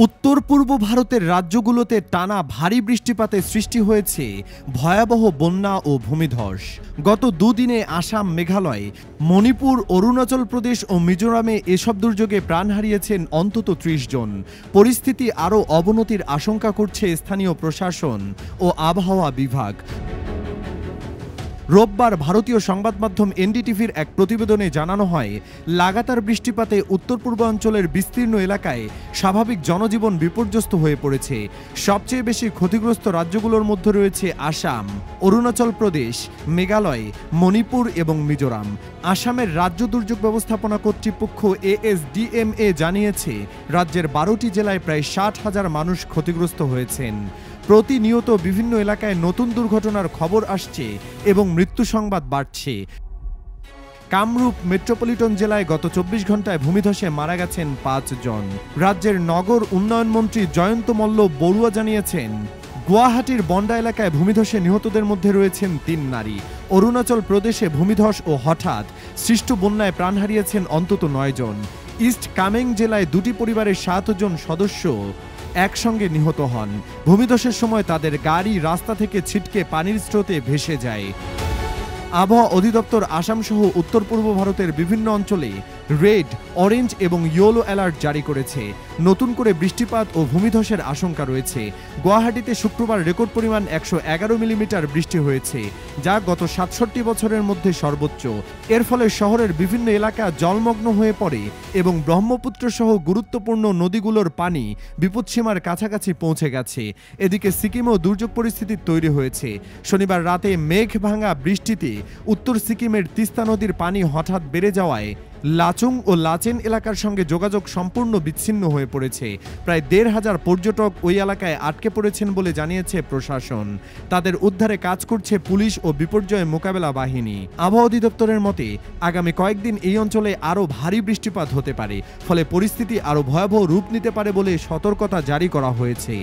উত্তর পূর্ব ভারতের রাজ্যগুলোতে টানা ভারী বৃষ্টিপাতে সৃষ্টি হয়েছে ভয়াবহ বন্যা ও ভূমিধস। গত দুদিনে আসাম, মেঘালয়, মণিপুর, অরুণাচল প্রদেশ ও মিজোরামে এসব দুর্যোগে প্রাণ হারিয়েছেন অন্তত ৩০ জন। পরিস্থিতি আরও অবনতির আশঙ্কা করছে স্থানীয় প্রশাসন ও আবহাওয়া বিভাগ। রোববার ভারতীয় সংবাদ মাধ্যম এনডিটিভির এক প্রতিবেদনে জানানো হয়, লাগাতার বৃষ্টিপাতে উত্তর পূর্বাঞ্চলের বিস্তীর্ণ এলাকায় স্বাভাবিক জনজীবন বিপর্যস্ত হয়ে পড়েছে। সবচেয়ে বেশি ক্ষতিগ্রস্ত রাজ্যগুলোর মধ্যে রয়েছে আসাম, অরুণাচল প্রদেশ, মেঘালয়, মণিপুর এবং মিজোরাম। আসামের রাজ্য দুর্যোগ ব্যবস্থাপনা কর্তৃপক্ষ এএসডিএমএ জানিয়েছে, রাজ্যের ১২টি জেলায় প্রায় ৬০,০০০ মানুষ ক্ষতিগ্রস্ত হয়েছেন। প্রতিনিয়ত বিভিন্ন এলাকায় নতুন দুর্ঘটনার খবর আসছে এবং মৃত্যু সংবাদ বাড়ছে। কামরূপ মেট্রোপলিটন জেলায় গত ২৪ ঘন্টায় ভূমিধসে মারা গেছেন ৫ জন। রাজ্যের নগর উন্নয়ন মন্ত্রী জয়ন্ত মল্ল বড়ুয়া জানিয়েছেন, গুয়াহাটির বন্ডা এলাকায় ভূমিধসে নিহতদের মধ্যে রয়েছেন ৩ নারী। অরুণাচল প্রদেশে ভূমিধস ও হঠাৎ সৃষ্ট বন্যায় প্রাণ হারিয়েছেন অন্তত ৯ জন। ইস্ট কামেং জেলায় ২টি পরিবারের ৭ জন সদস্য একসঙ্গে নিহত হন। ভূমিধসের সময় তাদের গাড়ি রাস্তা থেকে ছিটকে পানির স্রোতে ভেসে যায়। আবহাওয়া অধিদপ্তর আসাম সহ উত্তর পূর্ব ভারতের বিভিন্ন অঞ্চলে রেড, অরেঞ্জ এবং ইয়েলো অ্যালার্ট জারি করেছে। নতুন করে বৃষ্টিপাত ও ভূমিধসের আশঙ্কা রয়েছে। গুয়াহাটিতে শুক্রবার রেকর্ড পরিমাণ ১১১ মিলিমিটার বৃষ্টি হয়েছে, যা গত ৬৭ বছরের মধ্যে সর্বোচ্চ। এর ফলে শহরের বিভিন্ন এলাকা জলমগ্ন হয়ে পড়ে এবং ব্রহ্মপুত্র সহ গুরুত্বপূর্ণ নদীগুলোর পানি বিপদসীমার কাছাকাছি পৌঁছে গেছে। এদিকে সিকিমেও দুর্যোগ পরিস্থিতি তৈরি হয়েছে। শনিবার রাতে মেঘ ভাঙা বৃষ্টিতে উত্তর সিকিমের তিস্তা নদীর পানি হঠাৎ বেড়ে যাওয়ায় লাচুং ও লাচেন এলাকার সঙ্গে যোগাযোগ সম্পূর্ণ বিচ্ছিন্ন হয়ে পড়েছে। প্রায় ১৫০০ পর্যটক ওই এলাকায় আটকে পড়েছেন বলে জানিয়েছে প্রশাসন। তাদের উদ্ধারে কাজ করছে পুলিশ ও বিপর্যয় মোকাবেলা বাহিনী। আবহাওয়া অধিদপ্তরের মতে, আগামী কয়েকদিন এই অঞ্চলে আরও ভারী বৃষ্টিপাত হতে পারে, ফলে পরিস্থিতি আরও ভয়াবহ রূপ নিতে পারে বলে সতর্কতা জারি করা হয়েছে।